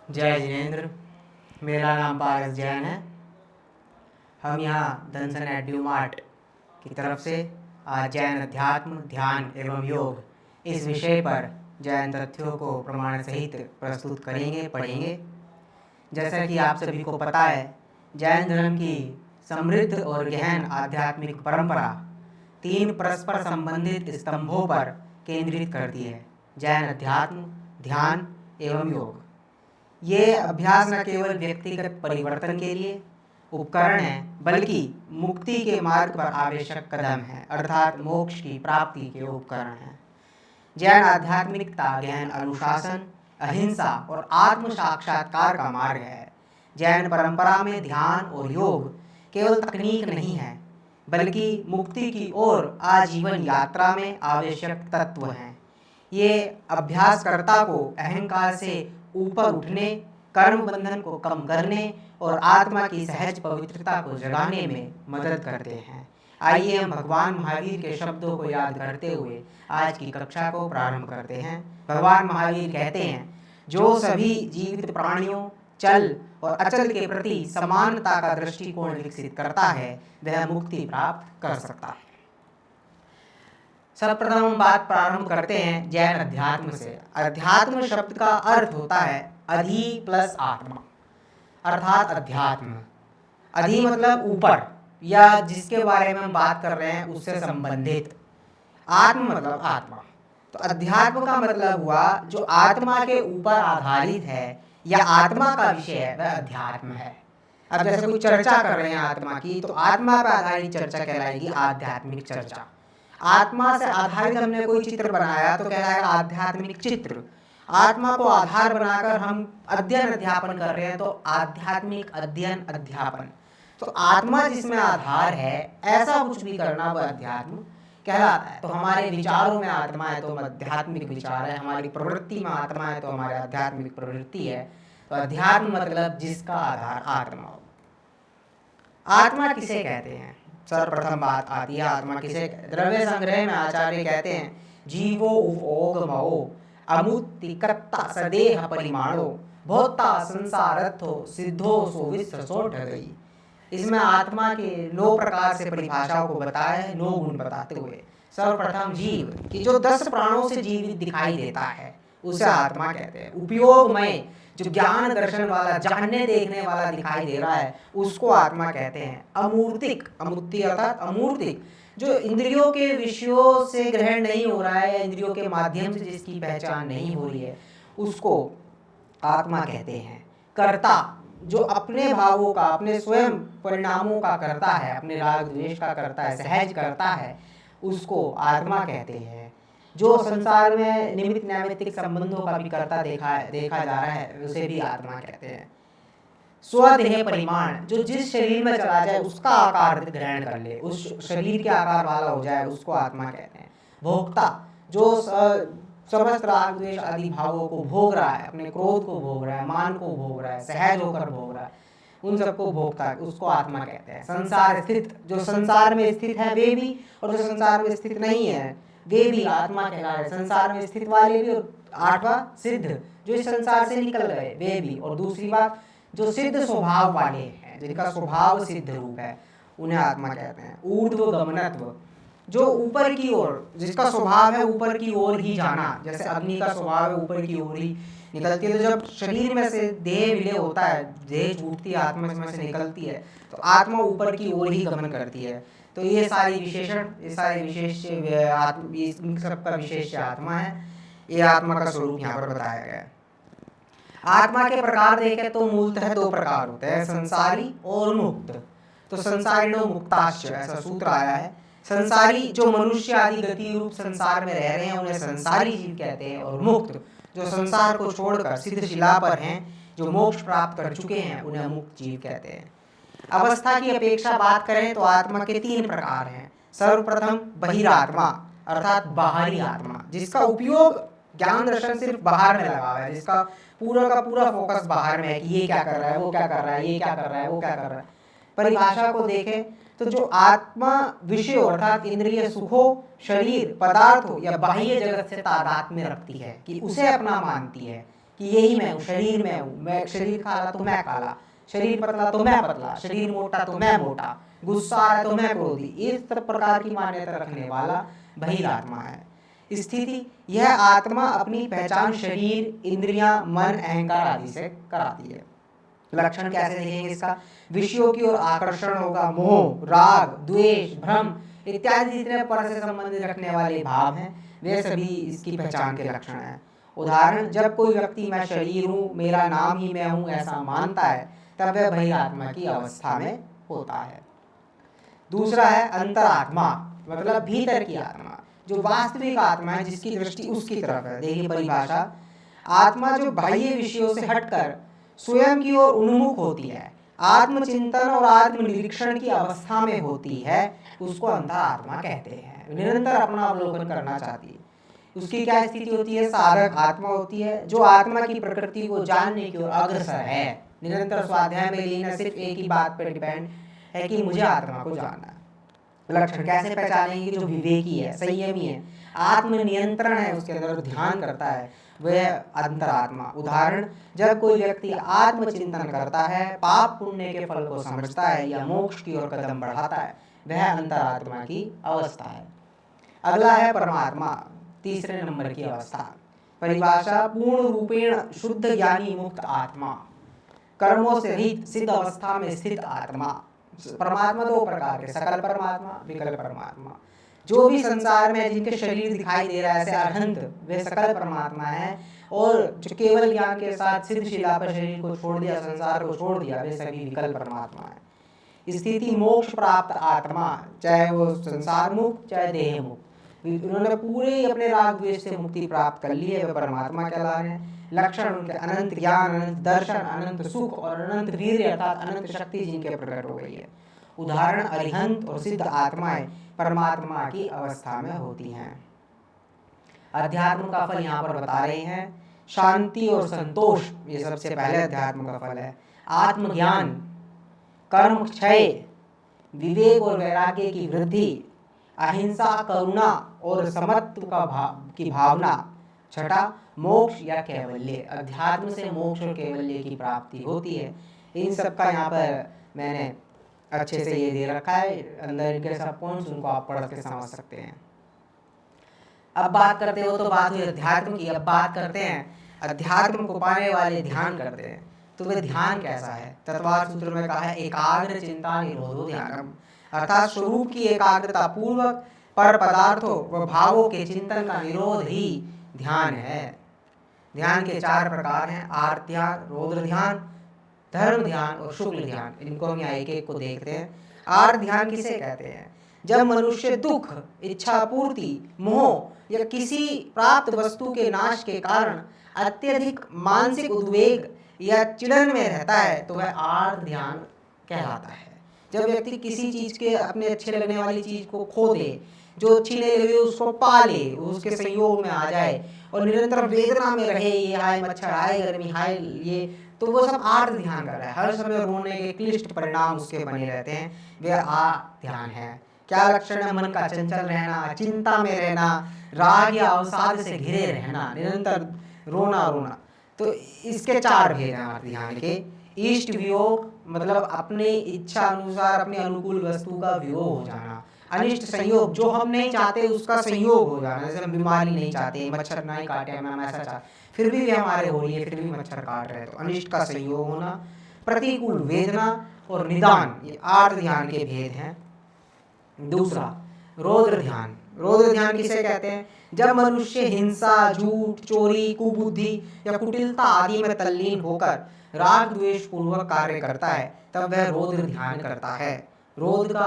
जय जिनेंद्र। मेरा नाम पारस जैन है। हम यहाँ धनसन एड्यूमार्ट की तरफ से आज जैन अध्यात्म, ध्यान एवं योग इस विषय पर जैन तथ्यों को प्रमाण सहित प्रस्तुत करेंगे, पढ़ेंगे। जैसा कि आप सभी को पता है, जैन धर्म की समृद्ध और गहन आध्यात्मिक परंपरा 3 परस्पर संबंधित स्तंभों पर केंद्रित करती है: जैन अध्यात्म, ध्यान एवं योग। ये अभ्यास न केवल व्यक्तिगत परिवर्तन के लिए उपकरण है, बल्कि मुक्ति के मार्ग पर आवश्यक कदम है, अर्थात मोक्ष की प्राप्ति के उपकरण है। जैन आध्यात्मिकता गहन अनुशासन, अहिंसा और आत्म साक्षात्कार का मार्ग है। जैन परंपरा में ध्यान और योग केवल तकनीक नहीं है, बल्कि मुक्ति की ओर आजीवन यात्रा में आवश्यक तत्व हैं। ये अभ्यासकर्ता को अहंकार से ऊपर उठने, कर्म बंधन को कम करने और आत्मा की सहज पवित्रता को जगाने में मदद करते हैं। आइए हम भगवान महावीर के शब्दों को याद करते हुए आज की कक्षा को प्रारंभ करते हैं। भगवान महावीर कहते हैं, जो सभी जीवित प्राणियों, चल और अचल के प्रति समानता का दृष्टिकोण विकसित करता है, वह मुक्ति प्राप्त कर सकता है। सर्वप्रथम हम बात प्रारंभ करते हैं जैन अध्यात्म से। अध्यात्म शब्द का अर्थ होता है अधि प्लस आत्मा, अर्थात अध्यात्म। अधि मतलब ऊपर या जिसके बारे में हम बात कर रहे हैं उससे संबंधित। आत्म मतलब आत्मा। तो अध्यात्म का मतलब हुआ जो आत्मा के ऊपर आधारित है या आत्मा का विषय है, वह अध्यात्म है। अब जैसे कोई चर्चा कर रहे हैं आत्मा की, तो आत्मा पर आधारित चर्चा कहलाएगी आध्यात्मिक चर्चा। आत्मा से आधारित हमने कोई चित्र बनाया तो कहलाएगा आध्यात्मिक चित्र। आत्मा को आधार बनाकर हम अध्ययन अध्यापन कर रहे हैं तो आध्यात्मिक अध्ययन अध्यापन। तो आत्मा जिसमें आधार है, ऐसा कुछ भी करना वह अध्यात्म कहलाता है। तो हमारे विचारों में आत्मा है तो आध्यात्मिक विचार है, हमारी प्रवृत्ति में आत्मा है तो हमारी आध्यात्मिक प्रवृत्ति है। तो अध्यात्म मतलब जिसका आधार आत्मा हो। आत्मा किसे कहते हैं? सर्वप्रथम बात आती है आत्मा किसे। द्रव्य संग्रह में आचार्य कहते हैं, जीवो उपोगमो अमुत्तिकत्ता सदेह परिमाणो भोक्ता संसारत्थो सिद्धो सो विश्व सो गई। इसमें आत्मा के 9 प्रकार से परिभाषाओं को बताया है, 9 गुण बताते हुए। सर्वप्रथम जीव, कि जो 10 प्राणों से जीवित दिखाई देता है उसे आत्मा कहते हैं। उपयोगमय, जो ज्ञान दर्शन वाला, जानने देखने वाला दिखाई दे रहा है, उसको आत्मा कहते हैं। अमूर्तिक, अमूर्ति अर्थात अमूर्तिक, जो इंद्रियों के विषयों से ग्रहण नहीं हो रहा है, इंद्रियों के माध्यम से जिसकी पहचान नहीं हो रही है, उसको आत्मा कहते हैं। कर्ता, जो अपने भावों का, अपने स्वयं परिणामों का करता है, अपने राग द्वेष का करता है, सहज करता है, उसको आत्मा कहते हैं। जो संसार में निमित्त नैमित्तिक संबंधों का भी करता देखा जा रहा है, उसे भी आत्मा कहते हैं। स्वदेह परिमाण, जो जिस शरीर में चला जाए उसका आकार ग्रहण कर ले, उस शरीर के आकार वाला हो जाए, उसको आत्मा कहते हैं। भोक्ता, जो समस्त राग द्वेष आदि भावों को भोग रहा है, अपने क्रोध को भोग रहा है, मान को भोग रहा है, सहज होकर भोग रहा है, उन सबको भोगता है, उसको आत्मा कहते हैं। संसार स्थित, जो संसार में स्थित है वे भी, और जो संसार में स्थित नहीं है वे भी आत्मा कहला रहे। संसार में स्थित वाले भी, और 8वां सिद्ध, जो इस संसार से निकल गए वे भी। और दूसरी बात, जो सिद्ध स्वभाव वाले हैं, जिनका स्वभाव सिद्ध रूप है, उन्हें आत्मा कहते हैं। ऊर्ध्व गमनत्व, जो ऊपर की ओर, जिसका स्वभाव है ऊपर की ओर ही जाना, जैसे अग्नि का स्वभाव है ऊपर की ओर ही निकलती है। तो जब शरीर में से देह विलय होता है, देह छूटती है, आत्मा इसमें से निकलती है, तो आत्मा ऊपर की ओर ही गमन करती है। तो ये सारी विशेषण, ये सारी विशेष इन सबका विशेष आत्मा है। ये आत्मा का स्वरूप यहाँ पर बताया गया है। आत्मा के प्रकार देखें तो मूलतः 2 प्रकार होते हैं, संसारी और मुक्त। तो संसारिणो मुक्ताश्च, ऐसा सूत्र आया है। संसारी, जो मनुष्य आदि गति रूप संसार में रह रहे हैं, उन्हें संसारी जीव कहते हैं। और मुक्त, जो संसार को छोड़कर सिद्ध शिला पर हैं, जो मोक्ष प्राप्त कर चुके हैं, उन्हें मुक्त जीव कहते हैं। अवस्था की अपेक्षा बात करें तो आत्मा के 3 प्रकार हैं। सर्वप्रथम बहिरात्मा, अर्थात बाहरी आत्मा, जिसका उपयोग ज्ञान दर्शन सिर्फ बाहर में लगा हुआ है, जिसका पूरा का पूरा फोकस बाहर में है कि ये क्या कर रहा है, वो क्या कर रहा है, ये क्या कर रहा है, वो क्या कर रहा है। परिभाषा को देखें तो जो आत्मा विषयों अर्थात इंद्रिय सुखों, शरीर, पदार्थों या बाह्य जगत से तादात्म्य रखती है, कि उसे अपना मानती है, कि यही मैं हूँ, शरीर में हूँ, मैं शरीर काला तो मैं काला, शरीर पतला तो मैं पतला, शरीर मोटा तो मैं मोटा, गुस्सा आ रहा है तो मैं क्रोधी, इस प्रकार की मान्यता रखने वाला बहिरात्मा है। स्थिति, यह आत्मा अपनी पहचान शरीर, इंद्रियां, मन, अहंकार आदि से कराती है। लक्षण कैसे देखेंगे इसका? विषयों की ओर आकर्षण होगा, मोह, राग, द्वेष, भ्रम इत्यादि जितने पर से संबंधित रखने वाले भाव हैं वे सभी इसकी पहचान के लक्षण हैं। उदाहरण, जब कोई व्यक्ति मैं शरीर हूँ, मेरा नाम ही मैं हूँ ऐसा मानता है, तब वह बहिरात्मा की अवस्था में होता है। दूसरा है अंतरात्मा, मतलब भीतर की आत्मा, जो वास्तविक आत्मा है, जिसकी दृष्टि उसकी तरफ है। देखिए परिभाषा, आत्मा जो बाह्य विषयों से हटकर स्वयं की ओर उन्मुख होती है, आत्मचिंतन और आत्मनिरीक्षण की अवस्था में होती है, उसको अंतरात्मा कहते हैं। निरंतर अपना अवलोकन करना चाहती है। उसकी क्या स्थिति होती है? साधक आत्मा होती है, जो आत्मा की प्रकृति को जानने की ओर अग्रसर है। निरंतर स्वाध्याय में लेना सिर्फ एक ही बात पर डिपेंड है कि मुझे आत्मा को जानना है। लक्षण कैसे पहचानेंगे? जो विवेकी है, संयमी है, आत्म नियंत्रण है, उसके अंदर ध्यान करता है, वह अंतरात्मा। उदाहरण, जब कोई व्यक्ति आत्मचिंतन करता है, पाप पुण्य के फल को समझता है या मोक्ष की ओर कदम बढ़ाता है, वह अंतरात्मा की अवस्था है। अगला है परमात्मा, तीसरे नंबर की अवस्था। परिभाषा, पूर्ण रूपेण शुद्ध ज्ञानी मुक्त आत्मा, कर्मों से रहित सिद्ध अवस्था में स्थित आत्मा। परमात्मा दो प्रकार के, सकल परमात्मा, विकल परमात्मा। जो भी संसार में जिनके शरीर दिखाई दे रहा है ऐसे अनंत, वे सकल परमात्मा है, और जो केवल ज्ञान के साथ सिद्ध शिला पर शरीर को छोड़ दिया, संसार को छोड़ दिया, वे सभी विकल परमात्मा है। स्थिति, मोक्ष प्राप्त आत्मा, चाहे वो संसार मुक्त चाहे देह मुक्त, उन्होंने पूरे अपने राग द्वेष से मुक्ति प्राप्त कर ली है, वे परमात्मा कहला रहे हैं। लक्षण उनके अनंत ज्ञान, अनंत दर्शन, अनंत सुख और अनंत वीर्य अर्थात अनंत शक्ति जिनके प्रकट हो गई है। उदाहरण, अरिहंत और सिद्ध आत्माएं परमात्मा की अवस्था में होती हैं। अध्यात्म का फल यहाँ पर बता रहे हैं, शांति और संतोष, ये सबसे पहले अध्यात्म का फल है। आत्मज्ञान, कर्म क्षय, विवेक और वैराग्य की वृद्धि, अहिंसा, करुणा और समत्व की भावना। छठा, मोक्ष या कैवल्य, अध्यात्म से मोक्ष और कैवल्य की प्राप्ति होती है। इन सब का यहाँ पर मैंने अच्छे से ये दे रखा है, अंदर इनके सब पॉइंट्स, उनको आप पढ़ के समझ सकते हैं। अब बात करते हो तो बात हुई अध्यात्म की, अब बात करते हैं अध्यात्म को पाने वाले ध्यान करते हैं, तो वे ध्यान कैसा है? तत्वार्थ सूत्र में कहा है, एकाग्र चिंता निरोधो ध्यानम, अर्थात स्वरूप की एकाग्रता पूर्वक पर पदार्थों व भावों के चिंतन का निरोध ही ध्यान है। ध्यान के चार प्रकार हैं, आर्त ध्यान, रौद्र ध्यान, धर्म ध्यान और शुक्ल ध्यान। इनको हम यहाँ एक एक को देखते हैं। आर्त ध्यान किसे कहते हैं? जब मनुष्य दुख, इच्छा पूर्ति, मोह या किसी प्राप्त वस्तु के नाश के कारण अत्यधिक मानसिक उद्वेग या चिड़न में रहता है, तो वह आर्त ध्यान कहलाता है। जब व्यक्ति किसी चीज के, अपने अच्छे लगने वाली चीज को खो दे, जो अच्छी नहीं लगे उसको पा ले, उसके संयोग में आ जाए और निरंतर वेदना में रहे, ये हाय मच्छर, हाय गर्मी, हाय ये, तो वो सब आर्त ध्यान कर रहा है। हर समय रोने के क्लिष्ट परिणाम उसके बने रहते हैं, वे आर्त ध्यान है। क्या लक्षण है? मन का चंचल रहना, चिंता में रहना, राग या अवसाद से घिरे रहना, निरंतर रोना रोना। तो इसके चार भेद हैं आर्त ध्यान के। इष्ट वियोग, मतलब अपने इच्छा अनुसार अपने अनुकूल वस्तु का वियोग हो जाना। अनिष्ट संयोग, जो हम नहीं चाहते उसका संयोग हो जाना, जैसे हम बीमारी नहीं चाहते, मच्छर नहीं काटे हमें, ऐसा चाहते, फिर भी हमारे हो रही है, फिर भी मच्छर काट रहे हैं, तो अनिष्ट का संयोग होना। प्रतिकूल वेदना और निदान, ये आर्त ध्यान के भेद हैं। दूसरा, रौद्र ध्यान। रौद्र ध्यान किसे कहते हैं? जब मनुष्य हिंसा, झूठ, चोरी, कुबुद्धि या कुटिलता आदि में तल्लीन होकर राग द्वेष पूर्वक कार्य करता है, तब वह रौद्र ध्यान करता है। रौद्र का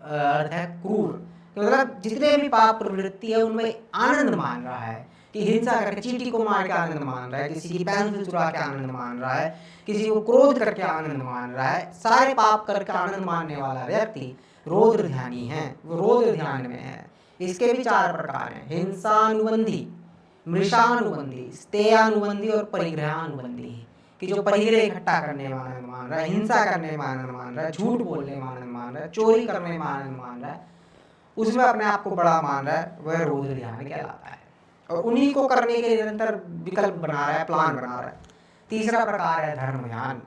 अर्थ है क्रूर, मतलब जितने भी पाप प्रवृत्ति है उनमें आनंद मान रहा है, कि हिंसा करके चींटी को मार के आनंद मान रहा है, किसी की पेंसिल चुरा के आनंद मान रहा है, किसी को क्रोध करके आनंद मान रहा है, सारे पाप करके आनंद मानने वाला व्यक्ति रौद्र ध्यानी है, वो रौद्र ध्यान में है। इसके भी चार प्रकार हैं, हिंसानुबंधी, मृषानुबंधी, स्तेयानुबंधी और परिग्रहानुबंधी। कि जो परिग्रह इकट्ठा करने में आनंद मान रहा है, हिंसा करने में आनंद मान रहा है, झूठ बोलने में आनंद मान रहा है, चोरी करने में आनंद मान रहा है, उसमें अपने आप को बड़ा मान रहा है, वह रौद्र ध्यान कहलाता है। और उन्हीं को करने के निरंतर विकल्प बना रहा है, प्लान बना रहा है। तीसरा प्रकार है धर्म ध्यान,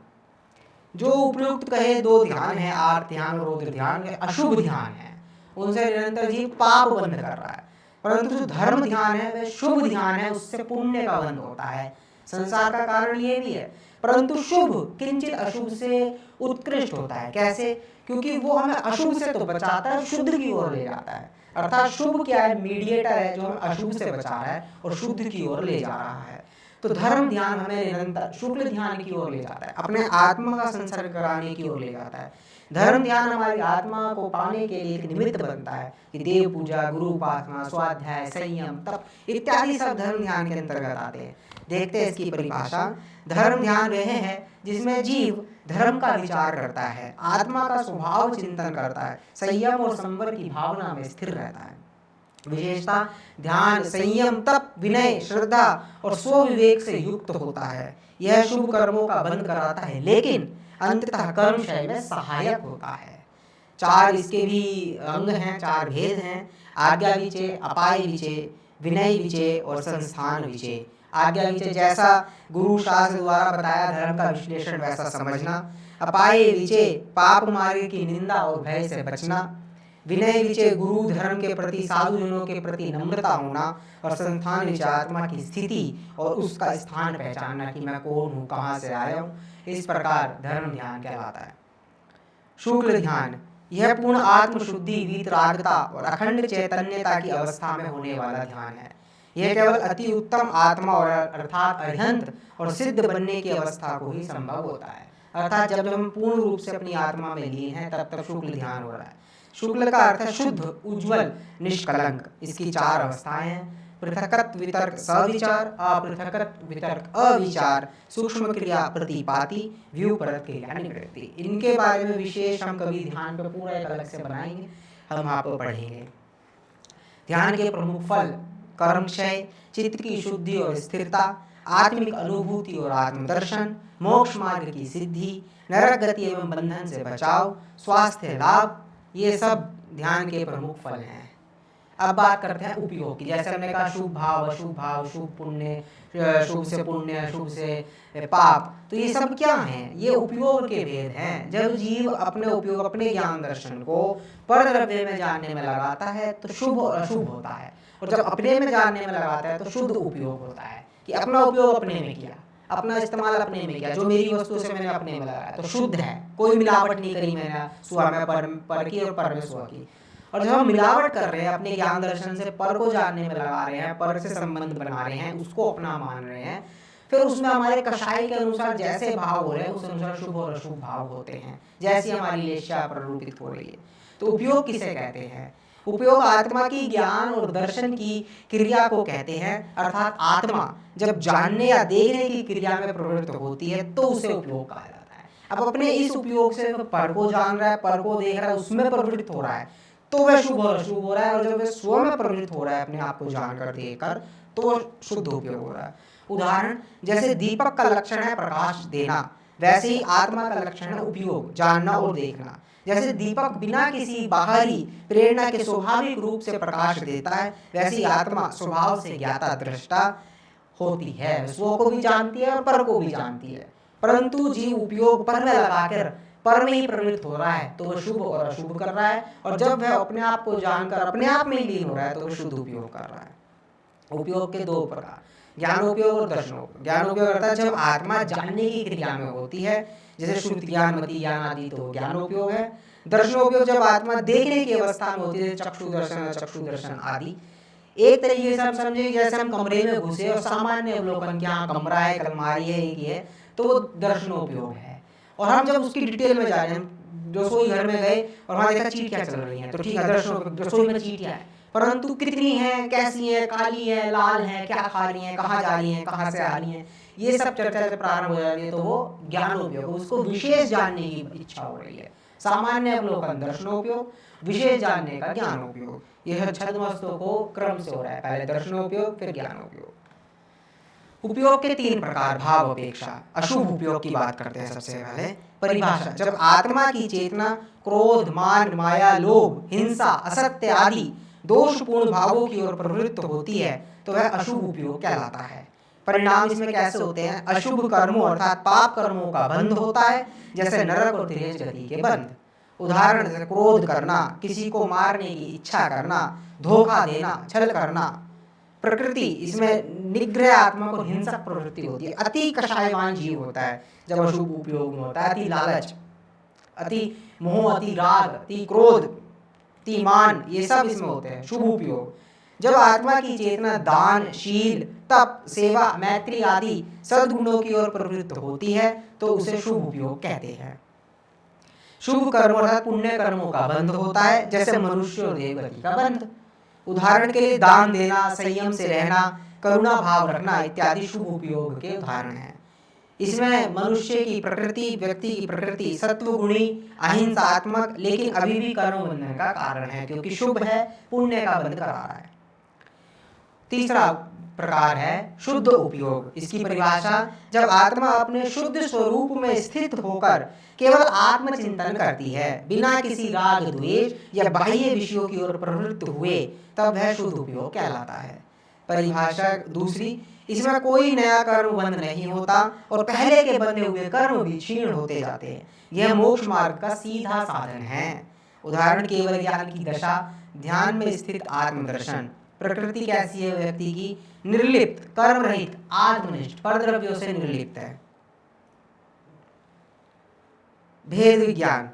जो उपयुक्त कहे दो ध्यान है, आर्त ध्यान और रौद्र ध्यान, अशुभ ध्यान है, उनसे निरंतर जीव पाप बंध कर रहा है। परंतु जो धर्म ध्यान है वह शुभ ध्यान है, उससे पुण्य का बंध होता है। संसार का कारण ये भी है, परंतु शुभ किंचित अशुभ से उत्कृष्ट होता है। कैसे? क्योंकि वो हमें अशुभ से तो बचाता है, शुद्ध की ओर ले जाता है। अर्थात शुभ क्या है? मीडिएटर है जो हमें अशुभ से बचा रहा है और शुद्ध की ओर ले जा रहा है। तो धर्म ध्यान हमें निरंतर शुक्ल ध्यान की ओर ले जाता है, अपने आत्मा का संसर्ग कराने की ओर ले जाता है। धर्म ध्यान हमारी आत्मा को पाने के लिए एक निमित्त बनता है कि देव पूजा, गुरु उपासना, स्वाध्याय, संयम, तप इत्यादि सब धर्म ध्यान के अंतर्गत आते हैं। देखते हैं इसकी परिभाषा। धर्म ध्यान वह है जिसमें जीव धर्म का विचार करता है, आत्मा का स्वभाव चिंतन करता है, संयम और संवर की भावना में स्थिर रहता है। विशेषता ध्यान संयम, तप, विनय, श्रद्धा और स्वविवेक से युक्त होता है। यह शुभ कर्मों का बंध कराता है, लेकिन अंततः कर्मशय में सहायक होता है। चार इसके भी अंग हैं, चार भेद हैं: आज्ञा विचय, अपाय विचय, विनय विचय और संस्थान विचय। आज्ञा विचय जैसा गुरु शास्त्र द्वारा बताया धर्म का विश्लेषण वैसा समझना। अपाय विचय पाप मार्ग की निंदा और भय से बचना। विनय विचय गुरु धर्म के प्रति, साधुजनों के प्रति नम्रता होना। और संस्थान विचय आत्मा की स्थिति और उसका स्थान पहचानना कि मैं कौन हूँ, कहाँ से आया हूँ। इस प्रकार धर्म ध्यान कहलाता है। शुक्ल ध्यान यह पूर्ण आत्मशुद्धि, वीतरागता और अखंड चैतन्यता की अवस्था में होने वाला ध्यान है। यह केवल अति उत्तम आत्मा और अर्थात अरिहंत और सिद्ध बनने की अवस्था को ही संभव होता है। अर्थात जब हम पूर्ण रूप से अपनी आत्मा में लीन हैं, तब तक शुक्ल ध्यान हो रहा है। शुक्ल का अर्थ है शुद्ध, उज्ज्वल, निष्कलंक। इसकी चार अवस्थाएं हैं: पृथकत वितर्क सविचार, अपृथकत वितर्क अविचार, सूक्ष्म क्रिया प्रतिपाती, व्यूपरत क्रिया निवृत्ति। इनके बारे में विशेष हम कभी ध्यान पर पूरा एक अलग से बनाएंगे, हम आपको पढ़ेंगे। ध्यान के प्रमुख फल: कर्मक्षय, चित्त की शुद्धि और स्थिरता, आत्मिक अनुभूति और आत्मदर्शन, मोक्ष मार्ग की सिद्धि, नरक गति एवं बंधन से बचाव, स्वास्थ्य लाभ, ये सब ध्यान के प्रमुख फल हैं। अब बात करते हैं उपयोग की। जैसे हमने कहा शुभ भाव, अशुभ भाव, शुभ पुण्य, शुभ से पुण्य, अशुभ से पाप, तो ये सब क्या हैं? ये उपयोग के भेद हैं। जब जीव अपने उपयोग, अपने ज्ञान दर्शन को परद्रव्य में जानने में लगाता है तो शुभ और अशुभ होता है, और जब अपने में जानने में लगाता है तो शुद्ध उपयोग होता है कि अपना उपयोग अपने में किया, अपना इस्तेमाल अपने में किया, जो मेरी वस्तु से मैंने अपने में लगाया तो शुद्ध है, कोई मिलावट नहीं करी मैंने, स्व में पर की और पर में स्व की। और जब हम मिलावट कर रहे हैं, अपने ज्ञान दर्शन से पर को जानने में लगा रहे हैं, पर से संबंध बना रहे हैं, उसको अपना मान रहे हैं, फिर उसमें हमारे कषाय के अनुसार जैसे भाव हो रहे हैं उस अनुसार शुभ और अशुभ भाव होते हैं, जैसी हमारी लेशा प्ररूपित हो रही है। तो उपयोग किसे कहते हैं? उपयोग आत्मा की ज्ञान और दर्शन की क्रिया को कहते हैं। अर्थात आत्मा जब जानने या देखने की क्रिया में प्रवृत्त होती है तो उसे उपयोग कहा जाता है। अब अपने इस उपयोग से पर को जान रहा है, पर को देख रहा है, उसमें प्रवृत्त हो रहा है तो वह शुभ और अशुभ हो रहा है, और जब वह स्व में प्रवृत्त हो रहा है, अपने आप को जानकर देखकर, तो वह शुद्ध उपयोग हो रहा है। उदाहरण, जैसे दीपक का लक्षण है प्रकाश देना, वैसे ही आत्मा का लक्षण है उपयोग, जानना और देखना। जैसे दीपक बिना किसी बाहरी प्रेरणा के स्वाभाविक रूप से प्रकाश देता है, वैसे ही आत्मा स्वभाव से ज्ञाता दृष्टा होती है, स्व को भी जानती है और पर को भी जानती है। परंतु जीव उपयोग पर में लगाकर पर में ही प्रवृत्त हो रहा है तो वह शुभ और अशुभ कर रहा है, और जब वह अपने आप को जानकर अपने आप में ही लीन हो रहा है तो वह शुद्ध उपयोग कर रहा है। उपयोग के दो प्रकार: ज्ञानोपयोग और दर्शनोपयोग। ज्ञानोपयोग अर्थात जब आत्मा जानने की क्रिया में होती है, जैसे श्रुति ज्ञान, मति ज्ञान आदि, तो ज्ञानोपयोग है। दर्शनोपयोग जब आत्मा देखने की अवस्था में होती है, चक्षु दर्शन आदि। एक तरीके से हम समझे जैसे हम कमरे में घुसे और सामान्य अवलोकन, क्या कमरा है, अलमारी है, एक है, तो वो दर्शनोपयोग है। और हम जब उसकी डिटेल में जा रहे हैं, रसोई घर में गए और वहाँ देखा चींटियाँ चल रही हैं, तो ठीक है, दर्शनोपयोग, रसोई में चींटियाँ हैं, परंतु कितनी हैं, कैसी हैं, काली है, लाल है, क्या खा रही हैं, कहाँ जा रही हैं, कहाँ से आ रही हैं, ये सब चर्चा जब प्रारंभ हो जाती है तो वो ज्ञानोपयोग, उसको विशेष जानने की इच्छा हो रही है। सामान्य अवलोकन दर्शनोपयोग, विशेष जानने का ज्ञानोपयोग। यह छद्मस्तों को क्रम से हो रहा है, पहले दर्शनोपयोग फिर ज्ञानोपयोग। उपयोग के तीन प्रकार: भाव अपेक्षा। अशुभ उपयोग की बात करते हैं सबसे पहले। परिभाषा: जब आत्मा की चेतना क्रोध, मान, माया, लोभ, हिंसा, असत्य आदि दोषपूर्ण भावों की ओर प्रवृत्त होती है तो वह अशुभ उपयोग कहलाता है। परिणाम इसमें कैसे होते हैं? अशुभ कर्मों अर्थात पाप कर्मों का बंध होता है, जैसे नरक और तिर्यज गति के बंध। उदाहरण जैसे क्रोध करना, किसी को मारने की इच्छा करना, धोखा देना, छल करना। प्रकृति इसमें निग्रह आत्मक और हिंसक प्रवृत्ति होती है। अति कषायवान जीव होता है जब अशुभ उपयोग में होता है। अति लालच, अति मोह, अति राग, अति क्रोध, अति मान, ये सब इसमें होते हैं शुभ उपयोग। जब आत्मा की चेतना दान, शील, तप, सेवा, मैत्री आदि सद्गुणों की ओर प्रवृत्त होती है तो उसे शुभ उपयोग कहते हैं। शुभ कर्म अर्थात पुण्य कर्मों का बंध होता है, जैसे मनुष्य और देवगति का बंध। उदाहरण के लिए दान देना, संयम से रहना, करुणा भाव रखना इत्यादि शुभ उपयोग के उदाहरण हैं। इसमें मनुष्य की प्रकृति, व्यक्ति की प्रकृति सत्वगुणी, अहिंसात्मक, लेकिन अभी भी कर्म बंधन का कारण है, क्योंकि शुभ है, पुण्य का बंध करा रहा है। तीसरा प्रकार है शुद्ध उपयोग। इसकी परिभाषा, जब आत्मा अपने शुद्ध स्वरूप में स्थित होकर केवल आत्मचिंतन करती है, बिना किसी राग द्वेष या बाह्य विषयों की ओर प्रवृत्त हुए, तब वह शुद्ध उपयोग कहलाता है। परिभाषा दूसरी, इसमें कोई नया कर्म बंध नहीं होता और पहले के बंधे हुए कर्म भी क्षीण होते जाते हैं। यह मोक्ष मार्ग का सीधा साधन है। उदाहरण केवल ज्ञान की दशा, ध्यान में स्थित आत्मदर्शन। प्रकृति कैसी है व्यक्ति की? निर्लिप्त, कर्म रहित, आत्मनिष्ठ, परद्रव्यों से निर्लिप्त है। भेद विज्ञान,